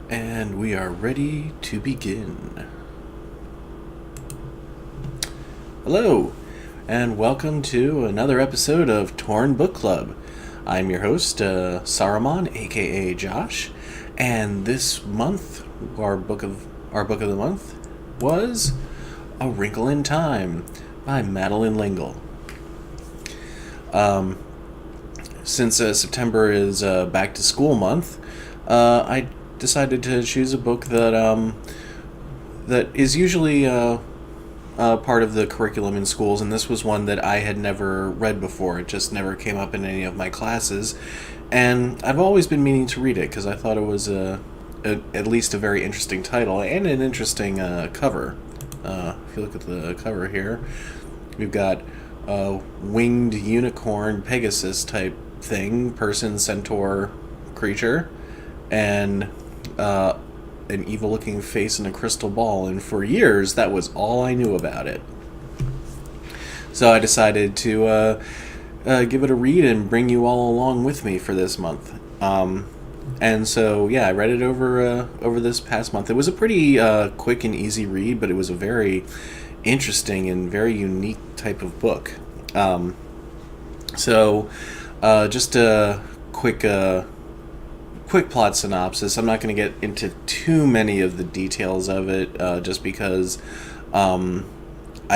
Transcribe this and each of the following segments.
And we are ready to begin. Hello, and welcome to another episode of Torn Book Club. I'm your host, Saruman, aka Josh, and this month, our book of the month was A Wrinkle in Time by Madeline L'engle. Since September is back to school month, I decided to choose a book that is usually part of the curriculum in schools, and this was one that I had never read before. It just never came up in any of my classes, and I've always been meaning to read it because I thought it was at least a very interesting title and an interesting cover. If you look at the cover here, we've got a winged unicorn Pegasus type thing, person, centaur creature, and an evil looking face and a crystal ball, and for years that was all I knew about it. So I decided to give it a read and bring you all along with me for this month. And so I read it over this past month. It was a pretty quick and easy read, but it was a very interesting and very unique type of book. Just a quick plot synopsis. I'm not going to get into too many of the details of it, just because I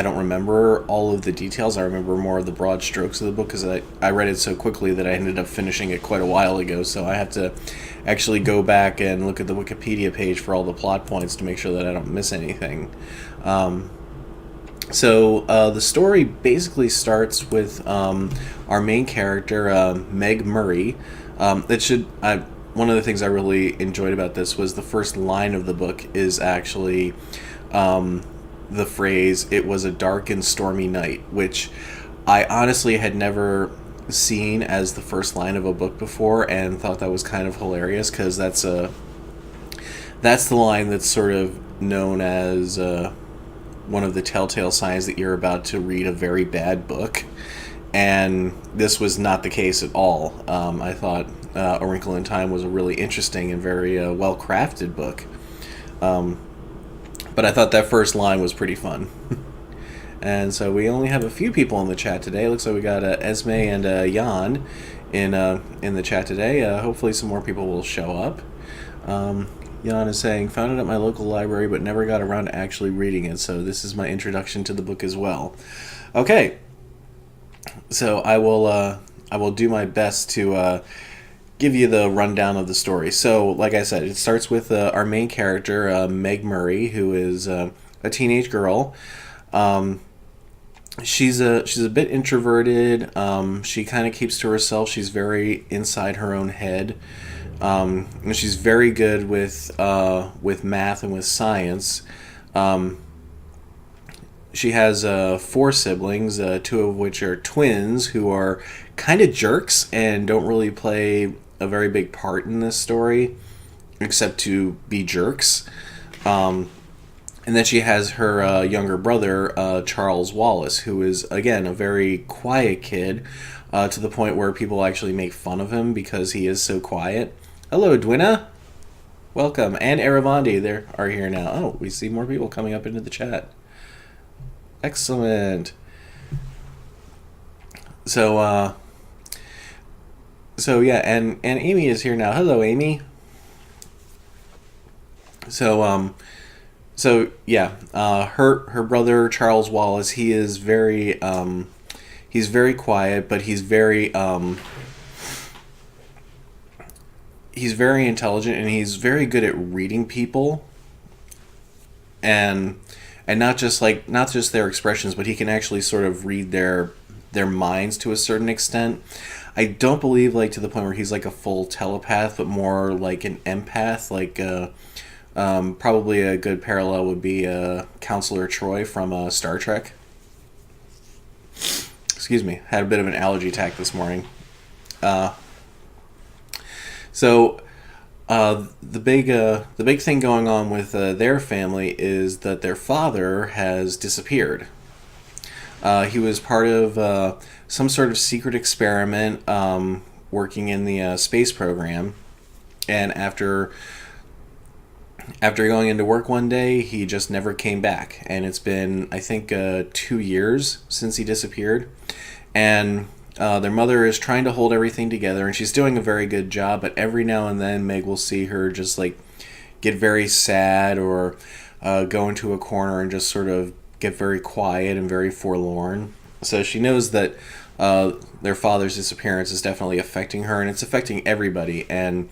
don't remember all of the details. I remember more of the broad strokes of the book because I read it so quickly that I ended up finishing it quite a while ago, so I have to actually go back and look at the Wikipedia page for all the plot points to make sure that I don't miss anything. The story basically starts with our main character, Meg Murray. One of the things I really enjoyed about this was the first line of the book is actually the phrase, "It was a dark and stormy night," which I honestly had never seen as the first line of a book before, and thought that was kind of hilarious because that's the line that's sort of known as one of the telltale signs that you're about to read a very bad book. And this was not the case at all. I thought A Wrinkle in Time was a really interesting and very well-crafted book. But I thought that first line was pretty fun. And so we only have a few people in the chat today. Looks like we got Esme and Jan in the chat today. Hopefully some more people will show up. Jan is saying, found it at my local library but never got around to actually reading it, so this is my introduction to the book as well. Okay. So I will do my best to give you the rundown of the story. So, like I said, it starts with our main character, Meg Murray, who is a teenage girl. She's a bit introverted. She kind of keeps to herself. She's very inside her own head. And she's very good with math and with science. She has 4 siblings, 2 of which are twins, who are kind of jerks and don't really play a very big part in this story, except to be jerks. And then she has her younger brother, Charles Wallace, who is, again, a very quiet kid, to the point where people actually make fun of him because he is so quiet. Hello, Dwina. Welcome. And Aravandi, they are here now. Oh, we see more people coming up into the chat. Excellent. And Amy is here now. Hello, Amy. Her brother Charles Wallace, he is very he's very quiet, but he's very intelligent, and he's very good at reading people. And not just their expressions, but he can actually sort of read their minds to a certain extent. I don't believe to the point where he's like a full telepath, but more like an empath. Probably a good parallel would be Counselor Troy from Star Trek. Excuse me, had a bit of an allergy attack this morning. The big thing going on with their family is that their father has disappeared. He was part of some sort of secret experiment working in the space program, and after After going into work one day, he just never came back, and it's been, I think, 2 years since he disappeared. And their mother is trying to hold everything together, and she's doing a very good job. But every now and then, Meg will see her just like get very sad, or go into a corner and just sort of get very quiet and very forlorn. So she knows that their father's disappearance is definitely affecting her, and it's affecting everybody. And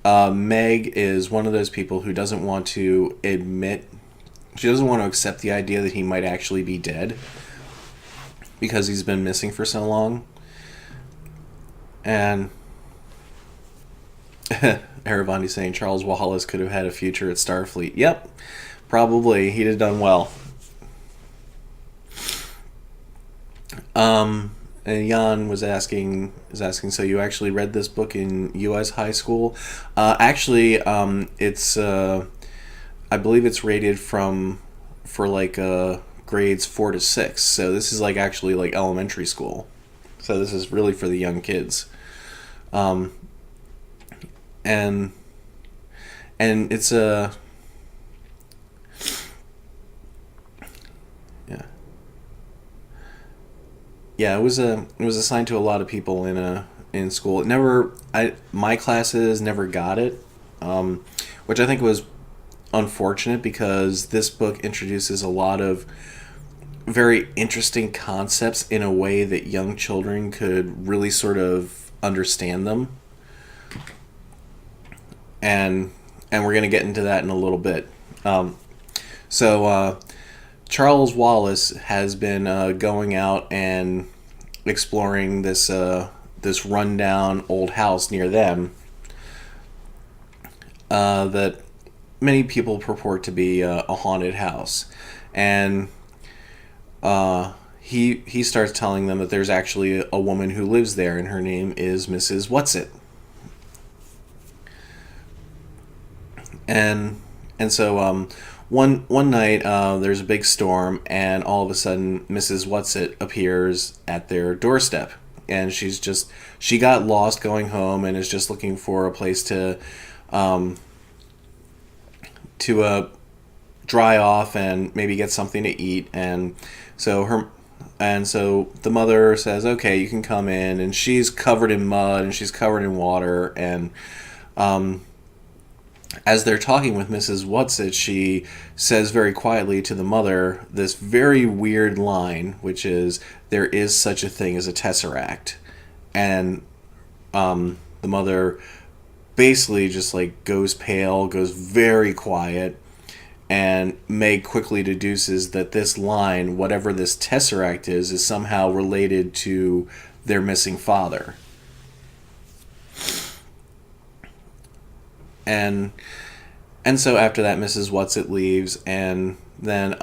Meg is one of those people who doesn't want to admit, she doesn't want to accept the idea that he might actually be dead because he's been missing for so long. And Aravandi saying Charles Wallace could have had a future at Starfleet. Yep, probably. He'd have done well. And Jan is asking, so you actually read this book in U.S. high school? Actually, it's I believe it's rated for like grades 4 to 6. So this is like actually like elementary school. So this is really for the young kids. And it's a yeah, it was assigned to a lot of people in school. It never, my classes never got it, which I think was unfortunate because this book introduces a lot of very interesting concepts in a way that young children could really sort of understand them. And we're going to get into that in a little bit. So Charles Wallace has been going out and exploring this rundown old house near them that many people purport to be a haunted house, and he starts telling them that there's actually a woman who lives there, and her name is Mrs. Whatsit. And so one night there's a big storm, and all of a sudden Mrs. Whatsit appears at their doorstep, and she got lost going home and is just looking for a place to dry off and maybe get something to eat. And so the mother says, okay, you can come in, and she's covered in mud and she's covered in water. And as they're talking with Mrs. Whatsit, she says very quietly to the mother this very weird line, which is, there is such a thing as a tesseract. And the mother basically just like goes pale, goes very quiet, and Meg quickly deduces that this line, whatever this tesseract is somehow related to their missing father. And so after that, Mrs. Whatsit leaves, and then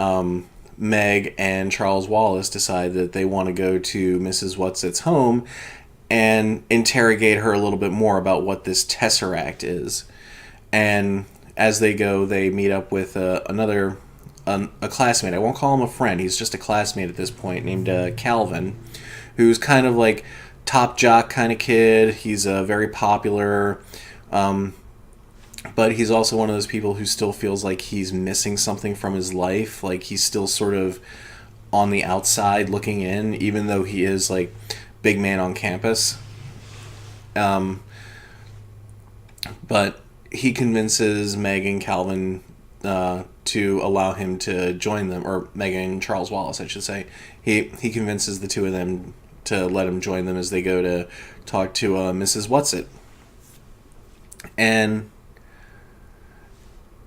Meg and Charles Wallace decide that they want to go to Mrs. Whatsit's home and interrogate her a little bit more about what this tesseract is. And as they go, they meet up with a classmate. I won't call him a friend. He's just a classmate at this point, named Calvin, who's kind of like top jock kind of kid. He's very popular. But he's also one of those people who still feels like he's missing something from his life. Like he's still sort of on the outside looking in, even though he is like big man on campus. But he convinces Meg and Calvin to allow him to join them, or Meg and Charles Wallace, I should say. He convinces the two of them to let him join them as they go to talk to Mrs. Whatsit.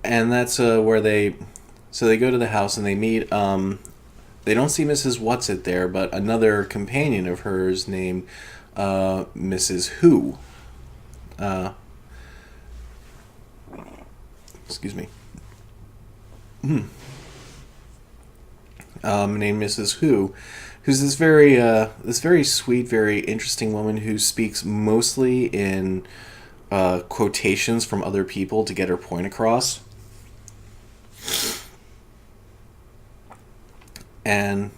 And that's where they go to the house and they meet. They don't see Mrs. Whatsit there, but another companion of hers named Mrs. Who. Excuse me. Named Mrs. Who, who's this very sweet, very interesting woman who speaks mostly in quotations from other people to get her point across. And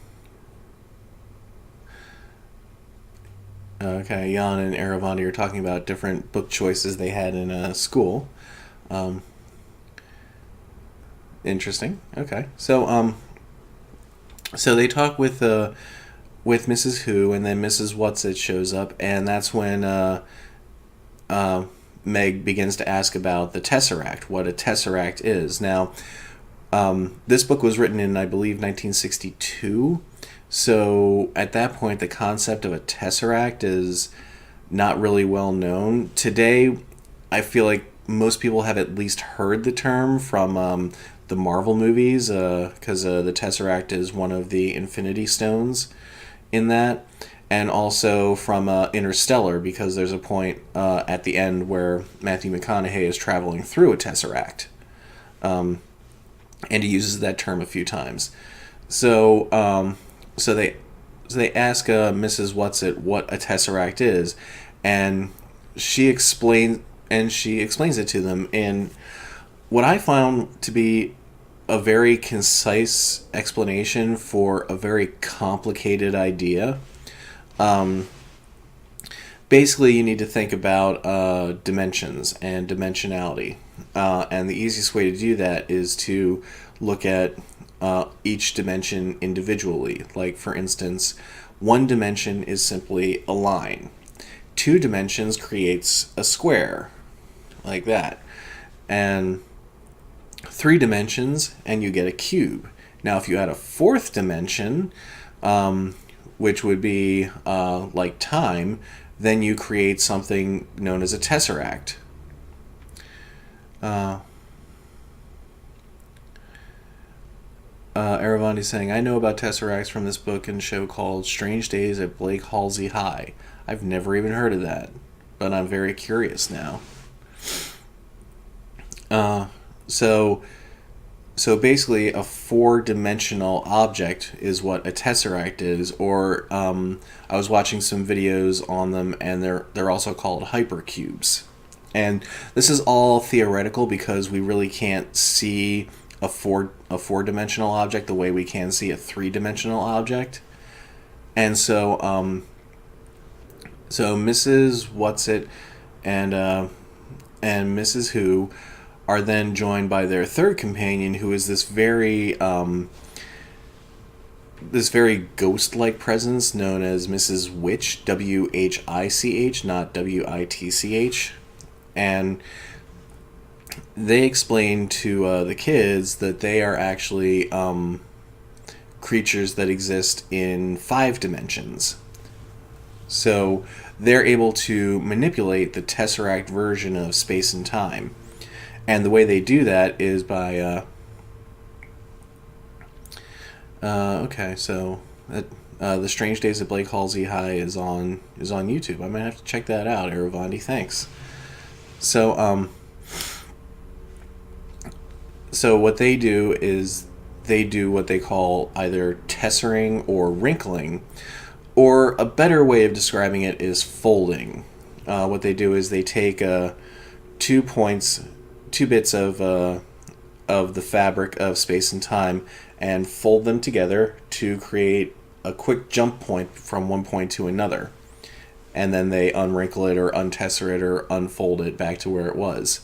okay, Jan and Aravandi are talking about different book choices they had in school. Interesting. Okay. So they talk with Mrs. Who, and then Mrs. Whatsit shows up, and that's when Meg begins to ask about the Tesseract, what a Tesseract is. Now, this book was written in, I believe, 1962. So at that point, the concept of a Tesseract is not really well known. Today, I feel like most people have at least heard the term from the Marvel movies, because the Tesseract is one of the Infinity Stones in that, and also from Interstellar, because there's a point at the end where Matthew McConaughey is traveling through a Tesseract, and he uses that term a few times. So they ask Mrs. Whatsit what a Tesseract is, and she explains it to them in what I found to be a very concise explanation for a very complicated idea. Basically, you need to think about dimensions and dimensionality. And the easiest way to do that is to look at each dimension individually. Like, for instance, one dimension is simply a line. 2 dimensions creates a square, like that. And 3 dimensions, and you get a cube. Now, if you add a 4th dimension, which would be like time, then you create something known as a tesseract. Aravandi's saying, I know about tesseracts from this book and show called Strange Days at Blake Halsey High. I've never even heard of that, but I'm very curious now. So basically, a 4-dimensional object is what a tesseract is, or I was watching some videos on them, and they're also called hypercubes. And this is all theoretical because we really can't see a 4-dimensional object the way we can see a 3-dimensional object. And so Mrs. Whatsit and Mrs. Who are then joined by their third companion, who is this very ghost-like presence known as Mrs. Witch, Which, not Witch. And they explain to the kids that they are actually creatures that exist in 5 dimensions. So they're able to manipulate the Tesseract version of space and time. And the way they do that is by The Strange Days at Blake Halsey High is on YouTube. I might have to check that out, Aravandi. Thanks. So what they do is they do what they call either tessering or wrinkling, or a better way of describing it is folding. What they do is they take 2 bits of the fabric of space and time and fold them together to create a quick jump point from one point to another. And then they unwrinkle it or untesser it or unfold it back to where it was.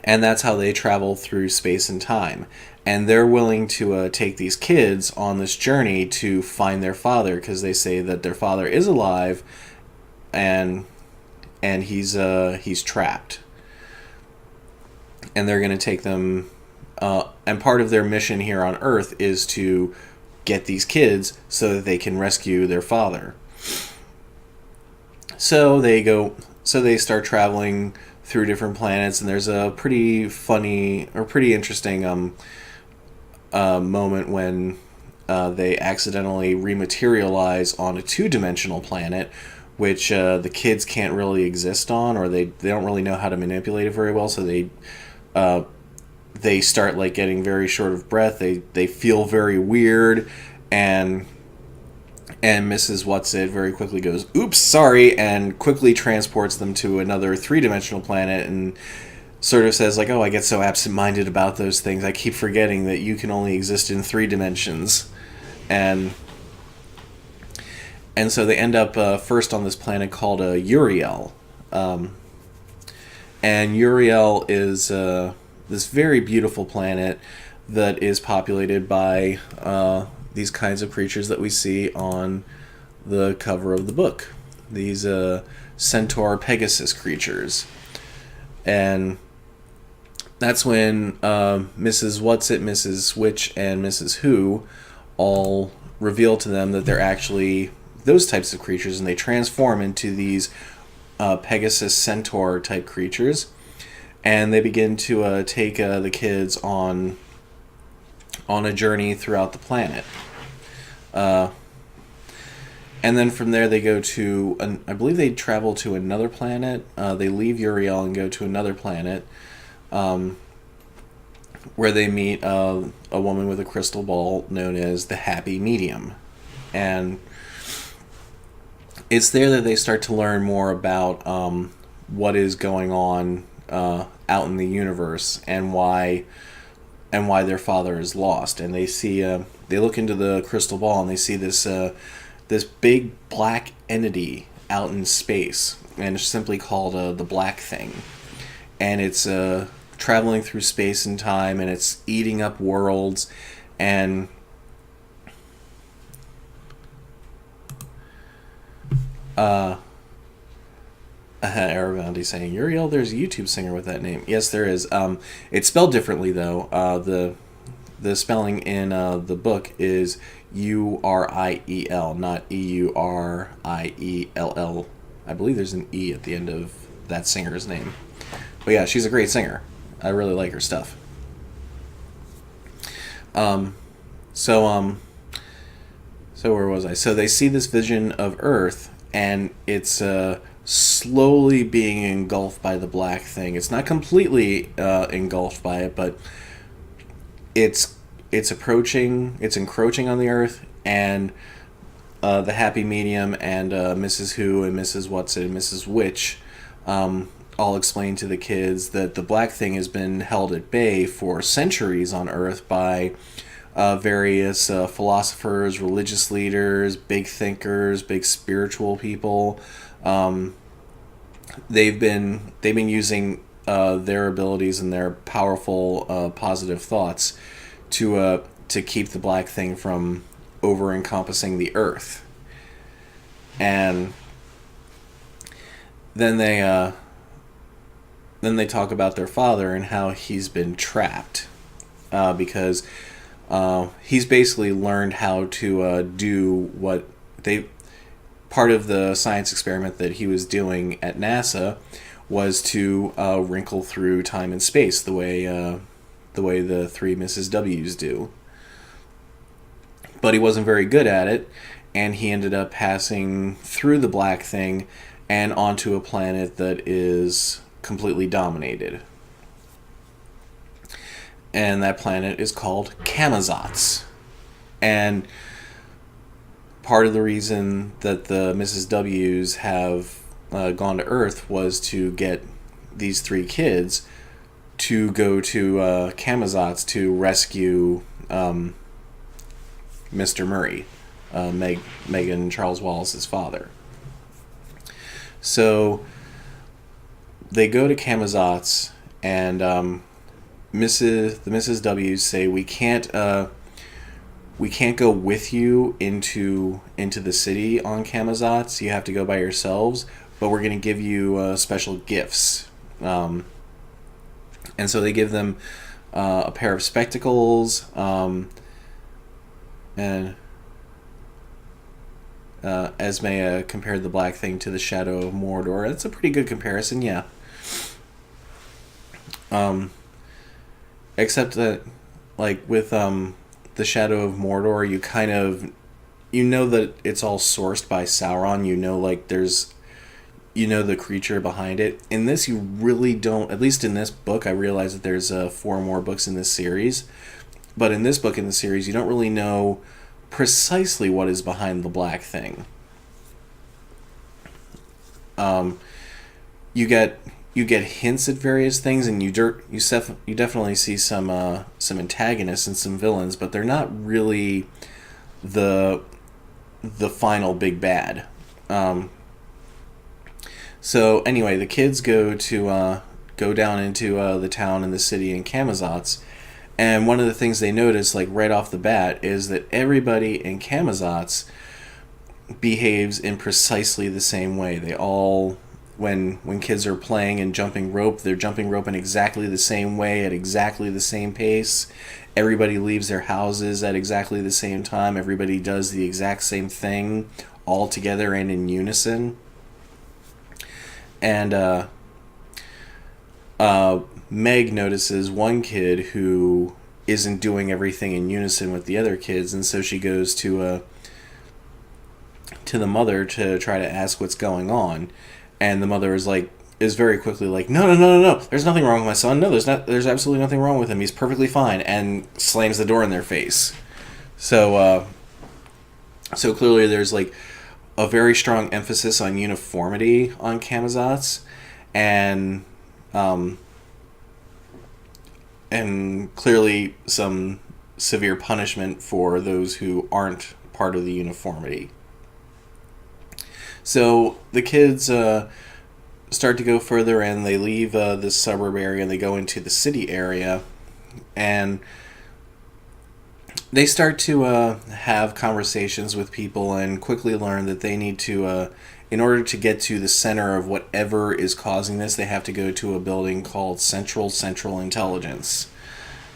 And that's how they travel through space and time. And they're willing to take these kids on this journey to find their father, because they say that their father is alive and he's trapped. And they're going to take them, and part of their mission here on Earth is to get these kids so that they can rescue their father. So they start traveling through different planets, and there's a pretty funny or pretty interesting moment when they accidentally rematerialize on a 2-dimensional planet, which the kids can't really exist on, or they don't really know how to manipulate it very well, so they start like getting very short of breath. They feel very weird, and Mrs. Whatsit very quickly goes, "Oops, sorry," and quickly transports them to another 3-dimensional planet, and sort of says like, "Oh, I get so absent-minded about those things. I keep forgetting that you can only exist in 3 dimensions," and so they end up first on this planet called Uriel. And Uriel is this very beautiful planet that is populated by these kinds of creatures that we see on the cover of the book. These centaur Pegasus creatures. And that's when Mrs. Whatsit, Mrs. Switch, and Mrs. Who all reveal to them that they're actually those types of creatures, and they transform into these Pegasus centaur type creatures, and they begin to take the kids on a journey throughout the planet. And then from there they go to, I believe they travel to another planet. They leave Uriel and go to another planet, where they meet a woman with a crystal ball known as the Happy Medium. And it's there that they start to learn more about what is going on out in the universe, and why their father is lost. And they see they look into the crystal ball, and they see this big black entity out in space, and it's simply called the Black Thing. And it's traveling through space and time, and it's eating up worlds. And Aravanti saying, Uriel, there's a YouTube singer with that name. Yes, there is. It's spelled differently, though. The spelling in the book is Uriel, not Euriell. I believe there's an E at the end of that singer's name. But yeah, she's a great singer. I really like her stuff. So where was I? So they see this vision of Earth, and it's slowly being engulfed by the Black Thing. It's not completely engulfed by it, but it's approaching. It's encroaching on the Earth, and the Happy Medium and Mrs. Who and Mrs. Whatsit and Mrs. Witch all explain to the kids that the Black Thing has been held at bay for centuries on Earth by various philosophers, religious leaders, big thinkers, big spiritual people. They've been using their abilities and their powerful positive thoughts to keep the Black Thing from over encompassing the Earth. And then they talk about their father and how he's been trapped because he's basically learned how to do what part of the science experiment that he was doing at NASA was to wrinkle through time and space the way the three Mrs. W's do. But he wasn't very good at it, and he ended up passing through the Black Thing and onto a planet that is completely dominated. And that planet is called Camazotz. And part of the reason that the Mrs. W's have gone to Earth was to get these three kids to go to Camazotz to rescue Mr. Murray, Megan Charles Wallace's father. So they go to Camazotz, and the Mrs. W's say, we can't go with you into the city on Camazotz. You have to go by yourselves, but we're going to give you special gifts. And so they give them a pair of spectacles, and Esme compared the Black Thing to the Shadow of Mordor. That's a pretty good comparison, yeah. Except that, like, with the Shadow of Mordor, you know that it's all sourced by Sauron. You know the creature behind it. In this, you really don't. At least in this book, I realize that there's 4 more books in this series. But in this book in the series, you don't really know precisely what is behind the Black Thing. You get hints at various things, and you definitely see some antagonists and some villains, but they're not really the final big bad. So anyway, the kids go to go down into the town and the city in Camazotz. And one of the things they notice, like right off the bat, is that everybody in Camazotz behaves in precisely the same way. They all, when kids are playing and jumping rope, they're jumping rope in exactly the same way at exactly the same pace. Everybody leaves their houses at exactly the same time. Everybody does the exact same thing, all together and in unison. And Meg notices one kid who isn't doing everything in unison with the other kids, and so she goes to the mother to try to ask what's going on. And the mother is very quickly like, no, there's nothing wrong with my son. No, there's absolutely nothing wrong with him. He's perfectly fine, and slams the door in their face. So clearly there's like a very strong emphasis on uniformity on Camazotz, and clearly some severe punishment for those who aren't part of the uniformity. So the kids start to go further in. They leave this suburb area and they go into the city area, and they start to have conversations with people and quickly learn that they need to, in order to get to the center of whatever is causing this, they have to go to a building called Central Intelligence.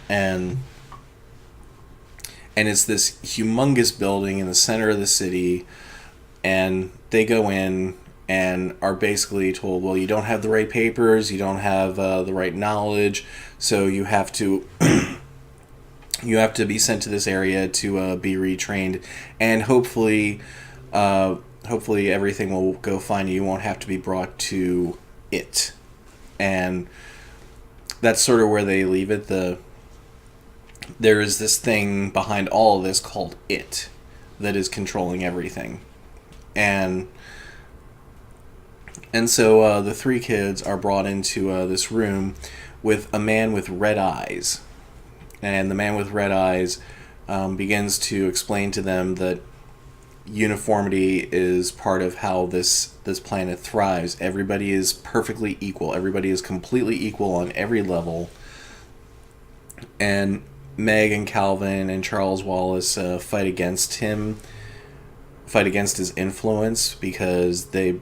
And it's this humongous building in the center of the city, and they go in and are basically told, well, you don't have the right papers, you don't have the right knowledge, so you have to you have to be sent to this area to be retrained, and hopefully everything will go fine. You won't have to be brought to it. And that's sort of where they leave it. There is this thing behind all of this called it that is controlling everything. And so the three kids are brought into this room with a man with red eyes. And the man with red eyes begins to explain to them that uniformity is part of how this planet thrives. Everybody is perfectly equal. Everybody is completely equal on every level. And Meg and Calvin and Charles Wallace fight against his influence, because they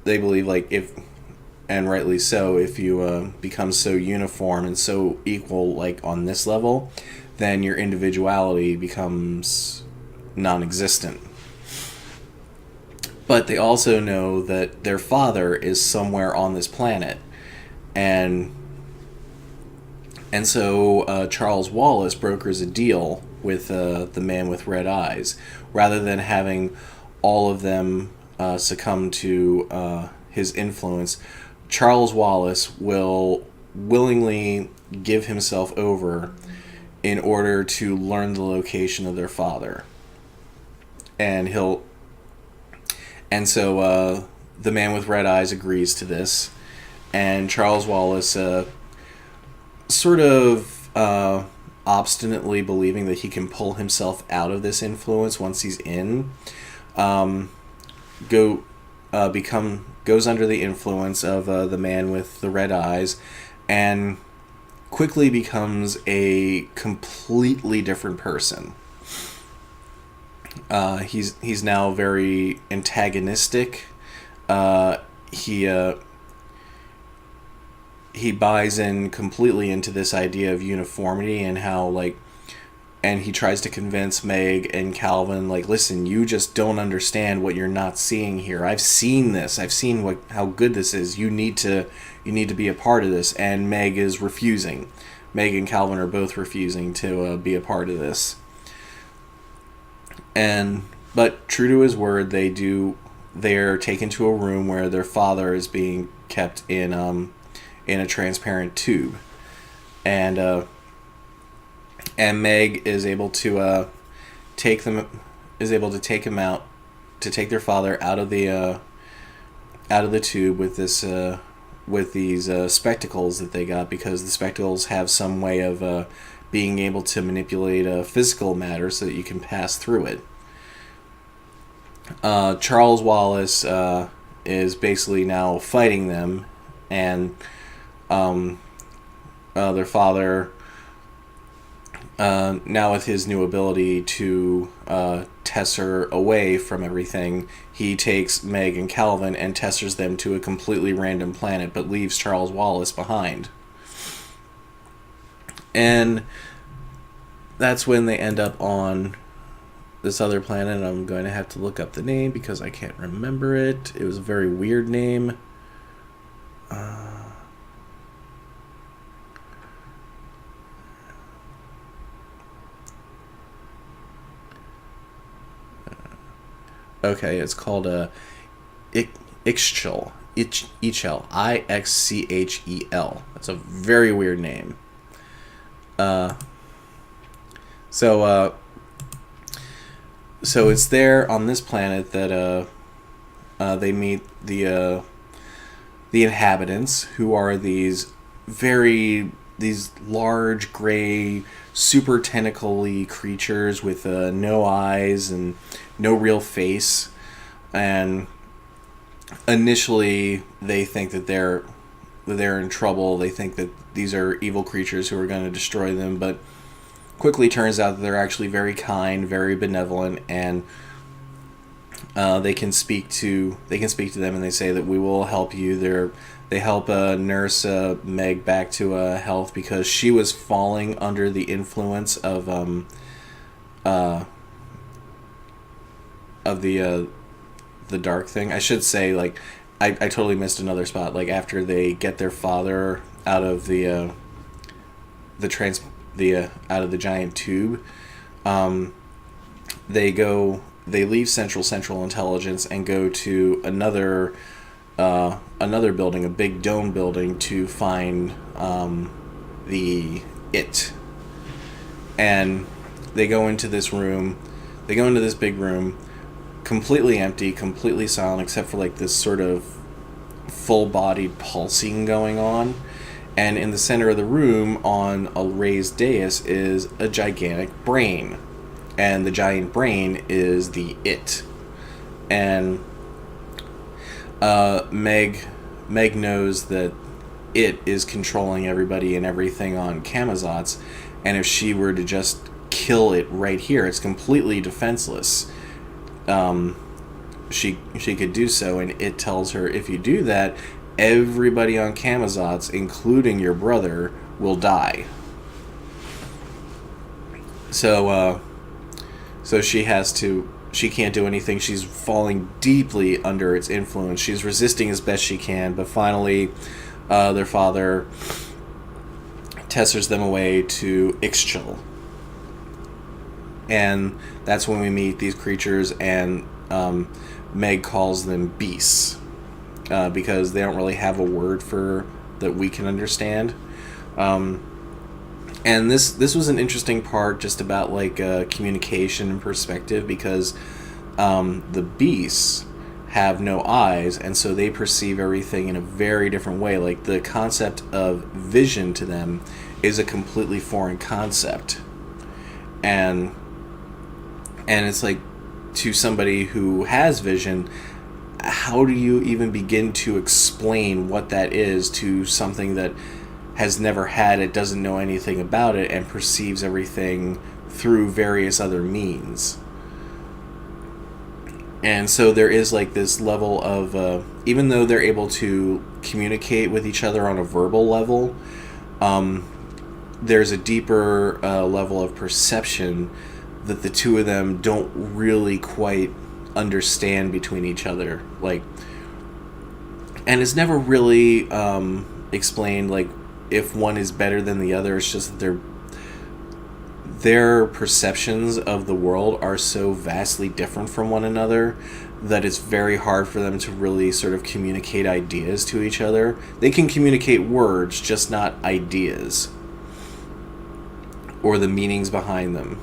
believe, like, if, and rightly so, if you become so uniform and so equal, like on this level, then your individuality becomes non-existent. But they also know that their father is somewhere on this planet, and so Charles Wallace brokers a deal with the man with red eyes. Rather than having all of them succumb to his influence, Charles Wallace will willingly give himself over in order to learn the location of their father. And so the man with red eyes agrees to this, and Charles Wallace, sort of obstinately believing that he can pull himself out of this influence once he's in, goes under the influence of the man with the red eyes, and quickly becomes a completely different person. He's now very antagonistic. He buys in completely into this idea of uniformity, and how, and he tries to convince Meg and Calvin, listen, you just don't understand what you're not seeing here. I've seen this. I've seen how good this is. You need to be a part of this. And Meg is refusing. Meg and Calvin are both refusing to be a part of this. But true to his word, they're taken to a room where their father is being kept in a transparent tube, and Meg is able to take their father out of the tube with these spectacles that they got, because the spectacles have some way of being able to manipulate physical matter so that you can pass through it. Charles Wallace is basically now fighting them, and their father, now with his new ability to tesser away from everything, he takes Meg and Calvin and tessers them to a completely random planet, but leaves Charles Wallace behind. And that's when they end up on this other planet. I'm going to have to look up the name because I can't remember it. It was a very weird name. Okay, it's called Ixchel. Ixchel. Ixchel. That's a very weird name. So it's there on this planet that they meet the inhabitants, who are these large gray, super tentacle-y creatures with no eyes and no real face. And initially they think that they're in trouble. They think that these are evil creatures who are going to destroy them, but quickly turns out that they're actually very kind, very benevolent, and they can speak to them, and they say that we will help you. They help nurse Meg back to health because she was falling under the influence of the dark thing. I should say, like, I totally missed another spot. Like, after they get their father out of the out of the giant tube, they leave Central Intelligence and go to another building, a big dome building, to find the It. And they go into this big room, completely empty, completely silent, except for like this sort of full-bodied pulsing going on. And in the center of the room, on a raised dais, is a gigantic brain. And the giant brain is the It. And Meg knows that It is controlling everybody and everything on Camazotz, and if she were to just kill it right here, it's completely defenseless. She could do so, and It tells her, if you do that, everybody on Camazotz, including your brother, will die. So she can't do anything. She's falling deeply under its influence. She's resisting as best she can, but finally, their father tessers them away to Ixchel. And that's when we meet these creatures, and Meg calls them beasts, because they don't really have a word for that we can understand. And this was an interesting part, just about like communication and perspective, because the beasts have no eyes, and so they perceive everything in a very different way. Like, the concept of vision to them is a completely foreign concept, and it's like, to somebody who has vision, how do you even begin to explain what that is to something that has never had it, doesn't know anything about it, and perceives everything through various other means? And so there is like this level of, even though they're able to communicate with each other on a verbal level, there's a deeper level of perception that the two of them don't really quite understand between each other. Like, and it's never really explained, like, if one is better than the other. It's just that their perceptions of the world are so vastly different from one another that it's very hard for them to really sort of communicate ideas to each other. They can communicate words, just not ideas or the meanings behind them.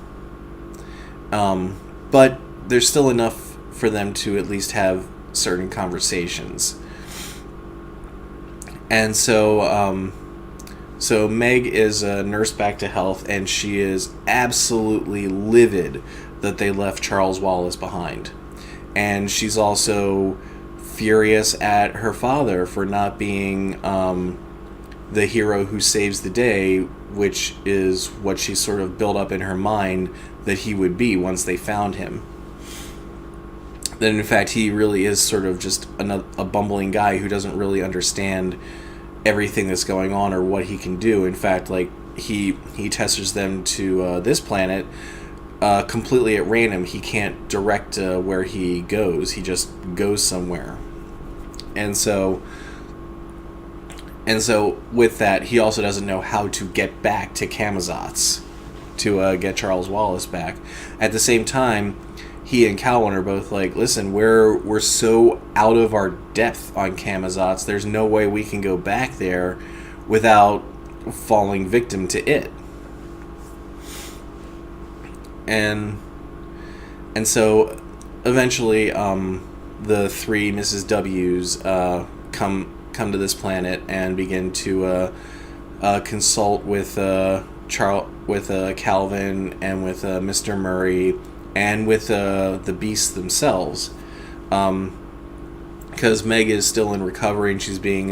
But there's still enough for them to at least have certain conversations. And so Meg is nursed back to health, and she is absolutely livid that they left Charles Wallace behind. And she's also furious at her father for not being the hero who saves the day, which is what she sort of built up in her mind that he would be once they found him. That in fact he really is sort of just a bumbling guy who doesn't really understand everything that's going on or what he can do. In fact, like he testers them to this planet completely at random. He can't direct where he goes. He just goes somewhere. And so with that, he also doesn't know how to get back to Camazotz to get Charles Wallace back. At the same time, he and Calvin are both like, listen, we're so out of our depth on Camazotz, there's no way we can go back there without falling victim to it. And so eventually the three Mrs. W's come to this planet and begin to consult with Calvin and with Mr. Murray and with the beasts themselves, because Meg is still in recovery and she's being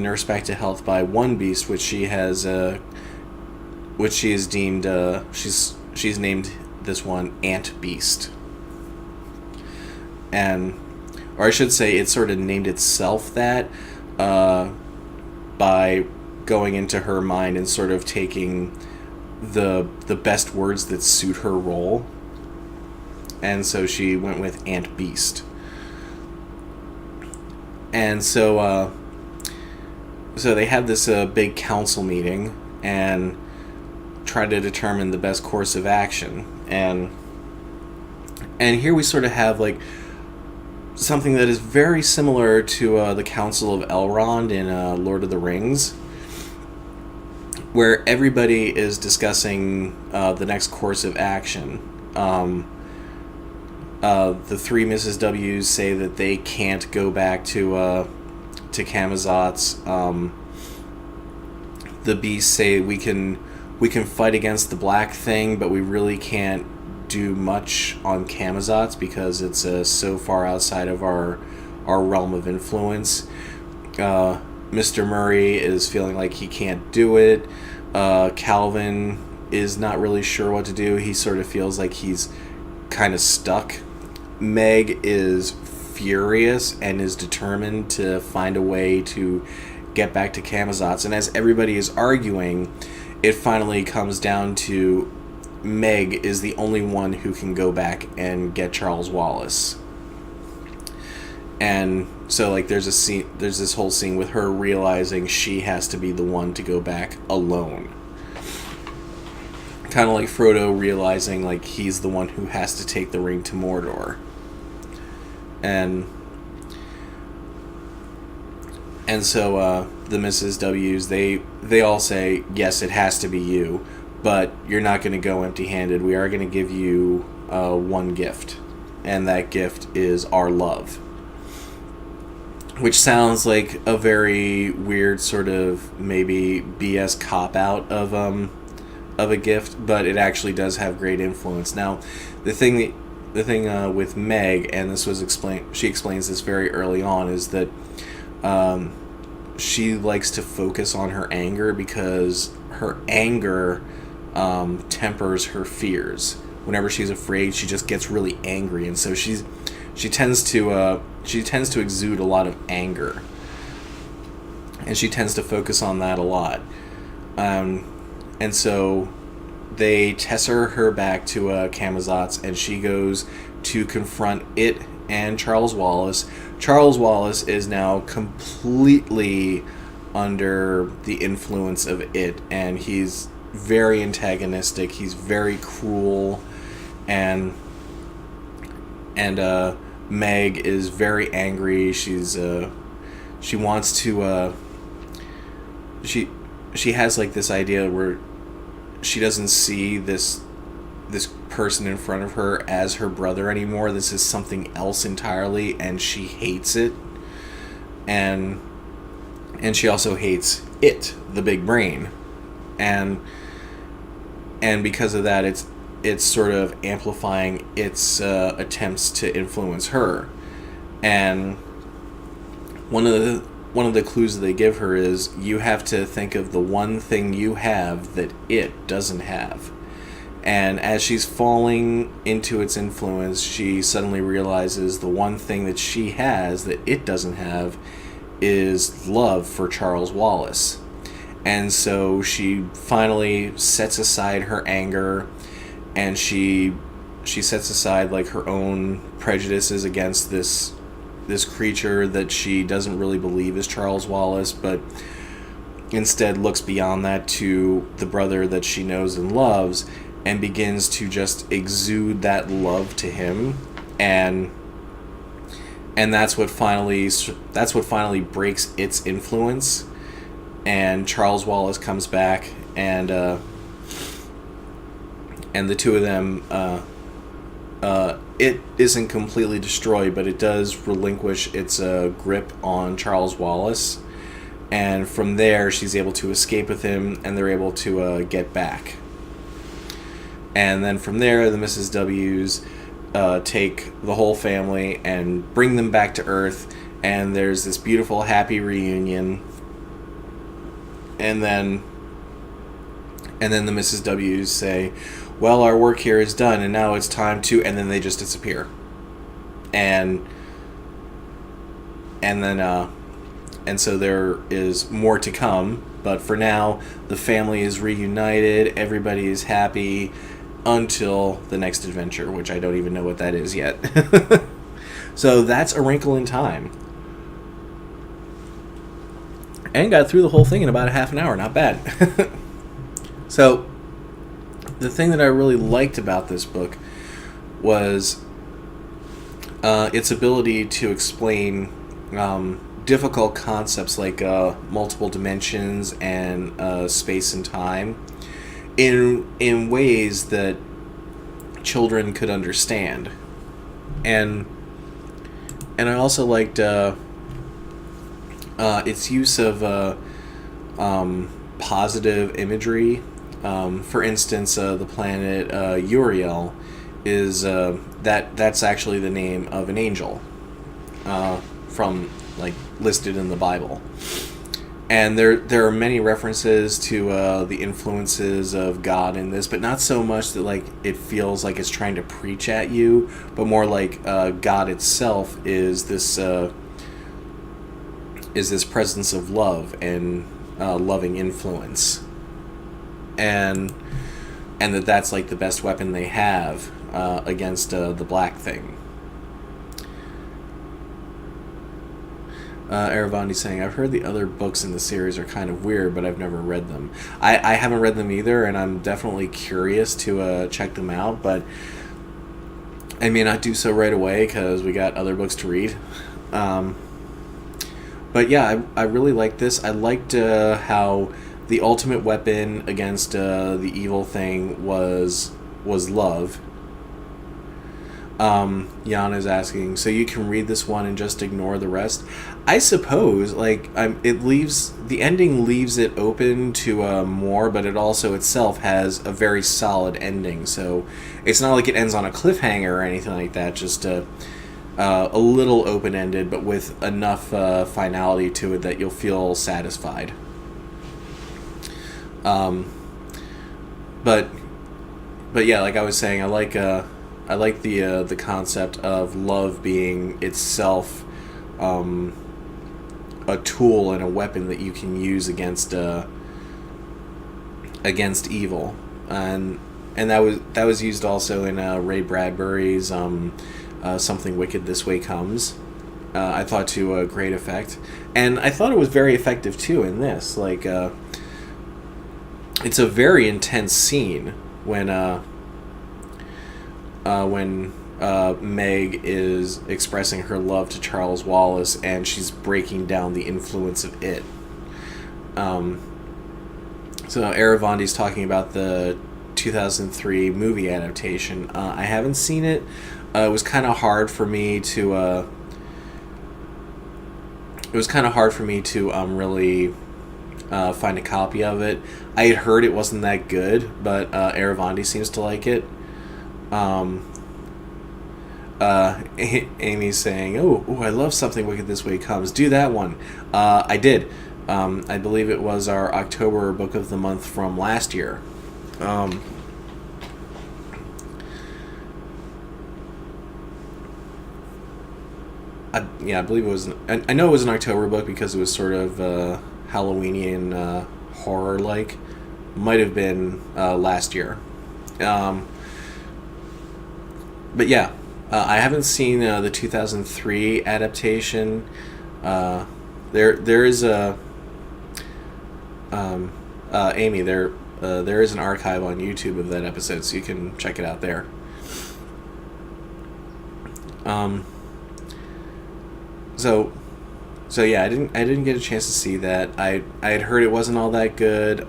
nursed back to health by one beast, which she has deemed she's named this one Ant Beast, or I should say it sort of named itself that by going into her mind and sort of taking the best words that suit her role. And so she went with Ant Beast. And so they had this big council meeting and tried to determine the best course of action. And here we sort of have like something that is very similar to the Council of Elrond in Lord of the Rings, where everybody is discussing the next course of action. The three Mrs. W's say that they can't go back to Camazotz. The beasts say we can fight against the black thing, but we really can't do much on Camazotz because it's so far outside of our realm of influence. Mr. Murray is feeling like he can't do it. Calvin is not really sure what to do. He sort of feels like he's kind of stuck. Meg is furious and is determined to find a way to get back to Camazotz. And as everybody is arguing, it finally comes down to Meg is the only one who can go back and get Charles Wallace. And so like there's this whole scene with her realizing she has to be the one to go back alone. Kind of like Frodo realizing like he's the one who has to take the ring to Mordor. And so the Mrs. W's, they all say, yes, it has to be you, but you're not going to go empty-handed. We are going to give you one gift, and that gift is our love. Which sounds like a very weird sort of maybe BS cop-out of a gift, but it actually does have great influence. Now, the thing with Meg, and this was explained, she explains this very early on, is that she likes to focus on her anger because her anger tempers her fears. Whenever she's afraid, she just gets really angry, and so she tends to exude a lot of anger, and she tends to focus on that a lot. And so they tesser her back to Camazotz, and she goes to confront it and Charles Wallace. Charles Wallace is now completely under the influence of it, and he's very antagonistic. He's very cruel, and Meg is very angry. She wants to she has like this idea where she doesn't see this person in front of her as her brother anymore. This is something else entirely, and she hates it. And she also hates it, the big brain. And because of that, it's sort of amplifying its attempts to influence her. And one of one of the clues that they give her is you have to think of the one thing you have that it doesn't have. And as she's falling into its influence, she suddenly realizes the one thing that she has that it doesn't have is love for Charles Wallace. And so she finally sets aside her anger, and she sets aside like her own prejudices against this creature that she doesn't really believe is Charles Wallace, but instead looks beyond that to the brother that she knows and loves, and begins to just exude that love to him, and that's what finally breaks its influence, and Charles Wallace comes back, and the two of them, it isn't completely destroyed, but it does relinquish its grip on Charles Wallace, and from there she's able to escape with him, and they're able to get back. And then from there, the Mrs. W's take the whole family and bring them back to Earth, and there's this beautiful, happy reunion. And then the Mrs. W's say, well, our work here is done, and now it's time to... And then they just disappear. And so there is more to come, but for now, the family is reunited, everybody is happy, until the next adventure, which I don't even know what that is yet. So that's A Wrinkle in Time. And got through the whole thing in about a half an hour, not bad. So, the thing that I really liked about this book was its ability to explain difficult concepts like multiple dimensions and space and time in ways that children could understand, and I also liked its use of positive imagery. For instance, the planet Uriel is that's actually the name of an angel from like listed in the Bible. And there are many references to the influences of God in this, but not so much that like it feels like it's trying to preach at you, but more like God itself is this presence of love and loving influence, and that's like the best weapon they have against the black thing. Aravandi saying, I've heard the other books in the series are kind of weird, but I've never read them. I haven't read them either, and I'm definitely curious to check them out, but I may not do so right away because we got other books to read. But yeah, I really liked this. I liked how the ultimate weapon against the evil thing was love. Jan is asking, so you can read this one and just ignore the rest? I suppose, like, the ending leaves it open to more, but it also itself has a very solid ending, so it's not like it ends on a cliffhanger or anything like that, just a little open-ended, but with enough finality to it that you'll feel satisfied. But yeah, like I was saying, I like the concept of love being itself a tool and a weapon that you can use against evil, and that was used also in Ray Bradbury's Something Wicked This Way Comes. I thought to great effect, and I thought it was very effective too in this. Like it's a very intense scene when Meg is expressing her love to Charles Wallace, and she's breaking down the influence of it. So Aravandi's talking about the 2003 movie adaptation. I haven't seen it. It was kind of hard for me to. Really find a copy of it. I had heard it wasn't that good, but Aravandi seems to like it. Amy's saying, "Oh, I love Something Wicked This Way Comes. Do that one." I did. I believe it was our October book of the month from last year. I believe it was. I know it was an October book because it was sort of Halloweeny and horror like. Might have been last year. But yeah, I haven't seen the 2003 adaptation. There is a Amy. There is an archive on YouTube of that episode, so you can check it out there. So yeah, I didn't get a chance to see that. I had heard it wasn't all that good.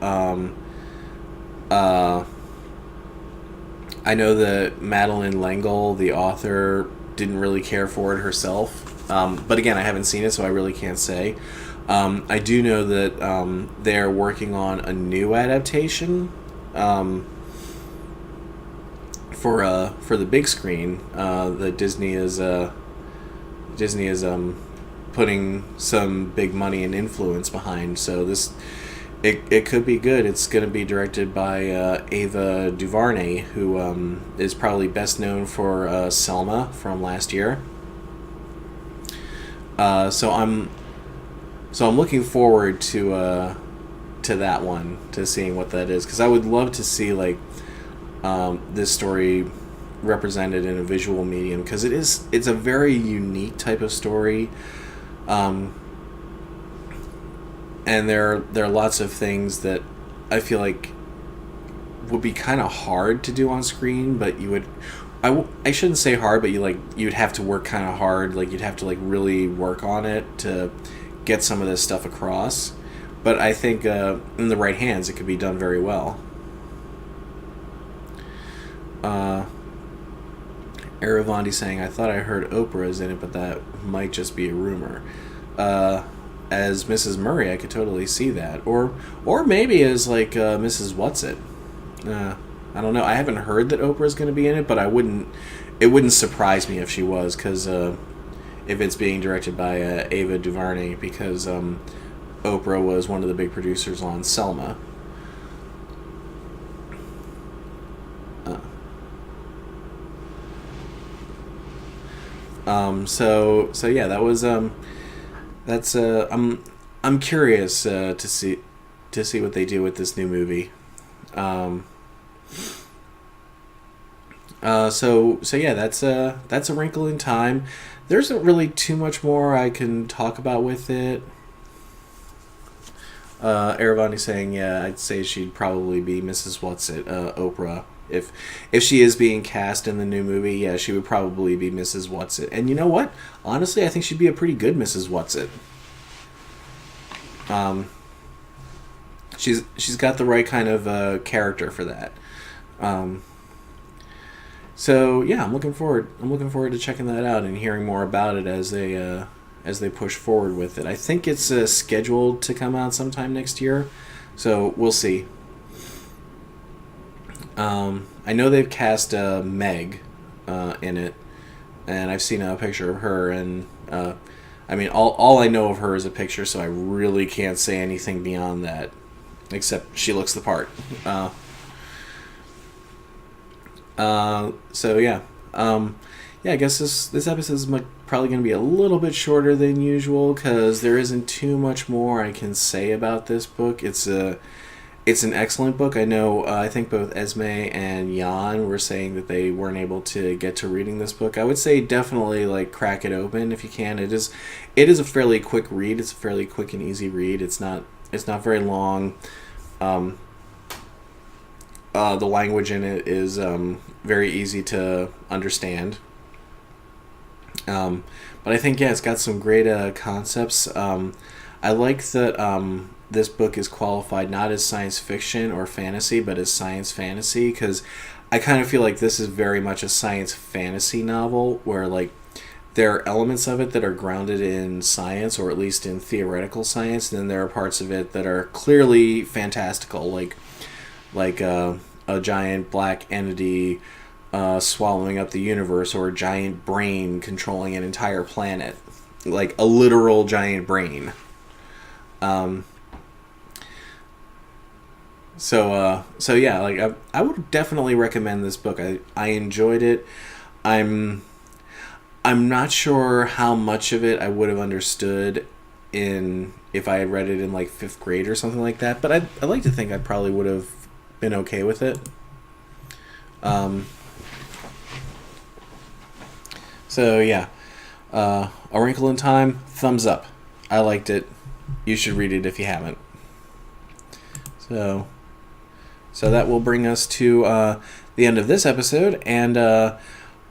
I know that Madeline L'engle, the author, didn't really care for it herself. But again, I haven't seen it, so I really can't say. I do know that they're working on a new adaptation for the big screen. That Disney is putting some big money and influence behind. So it could be good. It's going to be directed by Ava DuVernay, who is probably best known for Selma from last year. So I'm looking forward to that one, to seeing what that is, because I would love to see this story represented in a visual medium, because it's a very unique type of story. And there are lots of things that I feel like would be kind of hard to do on screen, but I shouldn't say hard, but you'd have to work kind of hard. You'd have to really work on it to get some of this stuff across. But I think in the right hands, it could be done very well. Aravandi saying, "I thought I heard Oprah is in it, but that might just be a rumor." As Mrs. Murray, I could totally see that, or maybe as Mrs. Whatsit. I don't know. I haven't heard that Oprah's going to be in it, but it wouldn't surprise me if she was, because if it's being directed by Ava DuVernay, because Oprah was one of the big producers on Selma. So yeah, that was that's I'm curious to see what they do with this new movie. So yeah, that's a Wrinkle in Time. There isn't really too much more I can talk about with it. Aravani saying, yeah, I'd say she'd probably be Mrs. Whatsit, Oprah. If she is being cast in the new movie, yeah, she would probably be Mrs. Whatsit. And you know what? Honestly, I think she'd be a pretty good Mrs. Whatsit. She's got the right kind of character for that. So yeah, I'm looking forward to checking that out and hearing more about it as they push forward with it. I think it's scheduled to come out sometime next year, so we'll see. I know they've cast Meg in it, and I've seen a picture of her, and I mean, all I know of her is a picture, so I really can't say anything beyond that, except she looks the part. So yeah, I guess this episode is probably going to be a little bit shorter than usual, because there isn't too much more I can say about this book. It's an excellent book. I know. I think both Esme and Jan were saying that they weren't able to get to reading this book. I would say definitely crack it open if you can. It is a fairly quick read. It's a fairly quick and easy read. It's not very long. The language in it is very easy to understand. But I think, yeah, it's got some great concepts. I like that this book is qualified not as science fiction or fantasy, but as science fantasy, because I kind of feel like this is very much a science fantasy novel, where there are elements of it that are grounded in science, or at least in theoretical science, and then there are parts of it that are clearly fantastical, like a giant black entity swallowing up the universe, or a giant brain controlling an entire planet, like a literal giant brain. Um, so yeah, like I would definitely recommend this book. I enjoyed it. I'm I'm not sure how much of it I would have understood in if I had read it in like fifth grade or something like that. But I like to think I probably would have been okay with it. Um, so yeah, A Wrinkle in Time, thumbs up. I liked it. You should read it if you haven't. So so that will bring us to the end of this episode and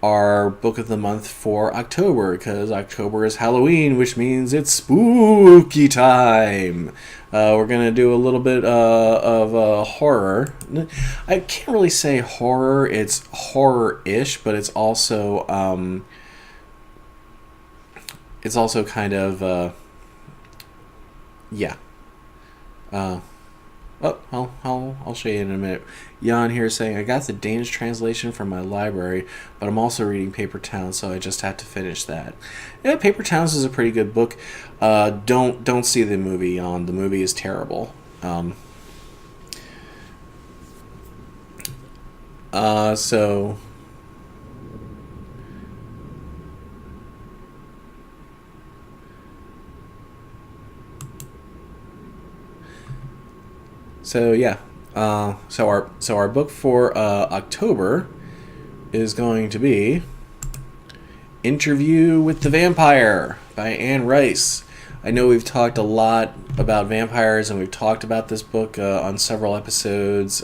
our book of the month for October, because October is Halloween, which means it's spooky time. We're going to do a little bit of horror. I can't really say horror. It's horror-ish, but it's also kind of yeah. Uh, Oh, I'll show you in a minute. Jan here saying, I got the Danish translation from my library, but I'm also reading Paper Towns, so I just had to finish that. Yeah, Paper Towns is a pretty good book. Don't see the movie, Jan. The movie is terrible. So... So yeah, so our book for October is going to be Interview with the Vampire by Anne Rice. I know we've talked a lot about vampires, and we've talked about this book on several episodes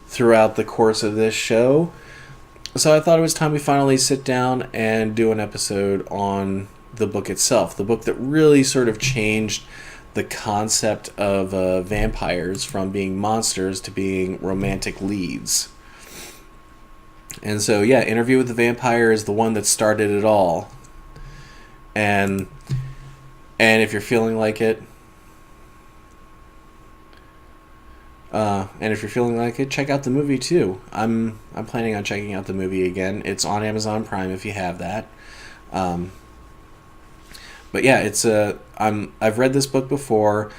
throughout the course of this show. So I thought it was time we finally sit down and do an episode on the book itself, the book that really sort of changed the concept of vampires from being monsters to being romantic leads. And so, yeah, Interview with the Vampire is the one that started it all. And if you're feeling like it, check out the movie too. I'm planning on checking out the movie again. It's on Amazon Prime if you have that. But yeah, I've read this book before.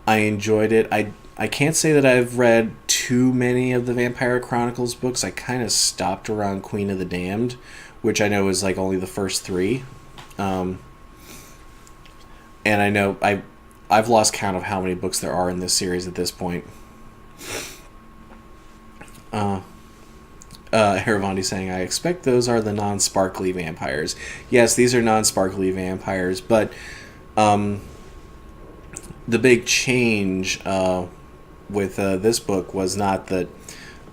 I enjoyed it. I can't say that I've read too many of the Vampire Chronicles books. I kind of stopped around Queen of the Damned, which I know is like only the first 3. And I know I've lost count of how many books there are in this series at this point. Heravondi saying, I expect those are the non-sparkly vampires. Yes, these are non-sparkly vampires, but the big change with this book was not that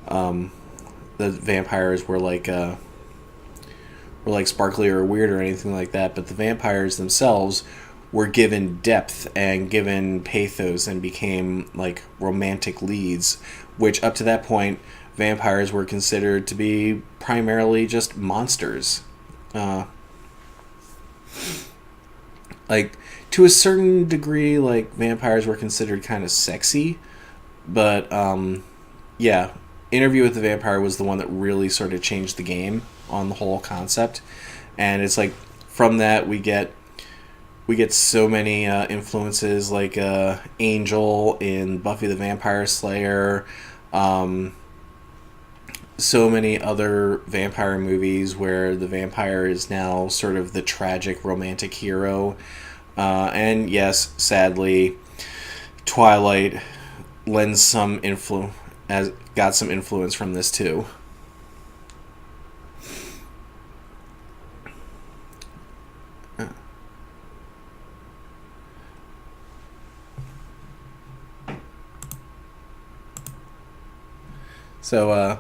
the vampires were like sparkly or weird or anything like that, but the vampires themselves were given depth and given pathos and became like romantic leads, which up to that point vampires were considered to be primarily just monsters. Like, to a certain degree, like, vampires were considered kind of sexy, but, yeah, Interview with the Vampire was the one that really sort of changed the game on the whole concept, and it's like, from that, we get so many influences, like Angel in Buffy the Vampire Slayer, so many other vampire movies where the vampire is now sort of the tragic romantic hero. And yes, sadly, Twilight got some influence from this too. So,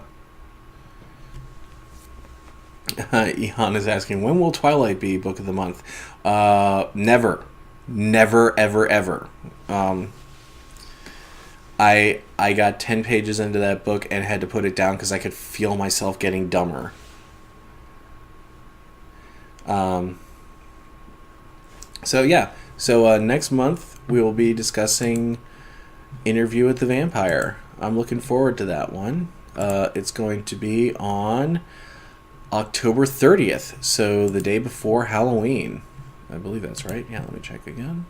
Ihan is asking, when will Twilight be Book of the Month? Never. Never, ever, ever. I got 10 pages into that book and had to put it down because I could feel myself getting dumber. So, yeah. So, next month we will be discussing Interview with the Vampire. I'm looking forward to that one. It's going to be on October 30th, so the day before Halloween. I believe that's right. Yeah, let me check again.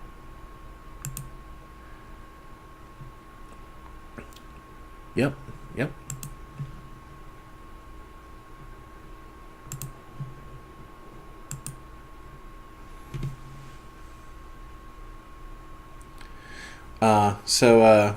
Yep, yep. So,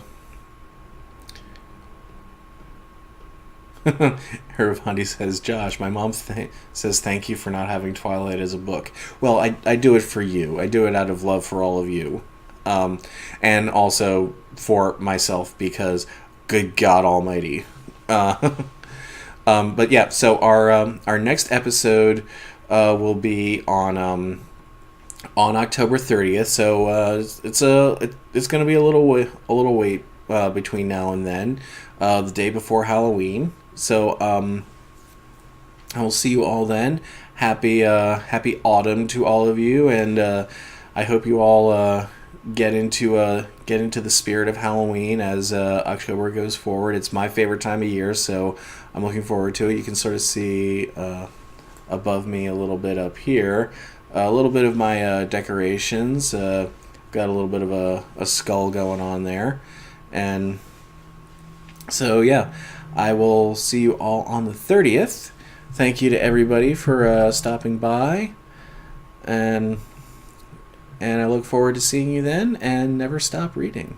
Hervandi says, Josh, my mom says thank you for not having Twilight as a book. Well, I do it for you. I do it out of love for all of you. And also for myself because, good God Almighty. But yeah, so our next episode will be on October 30th. So it's going to be a little wait between now and then, the day before Halloween. So I will see you all then. Happy autumn to all of you, and I hope you all get into the spirit of Halloween as October goes forward. It's my favorite time of year, so I'm looking forward to it. You can sort of see above me a little bit up here, a little bit of my decorations. Got a little bit of a skull going on there, and so yeah, I will see you all on the 30th. Thank you to everybody for stopping by, and I look forward to seeing you then, and never stop reading.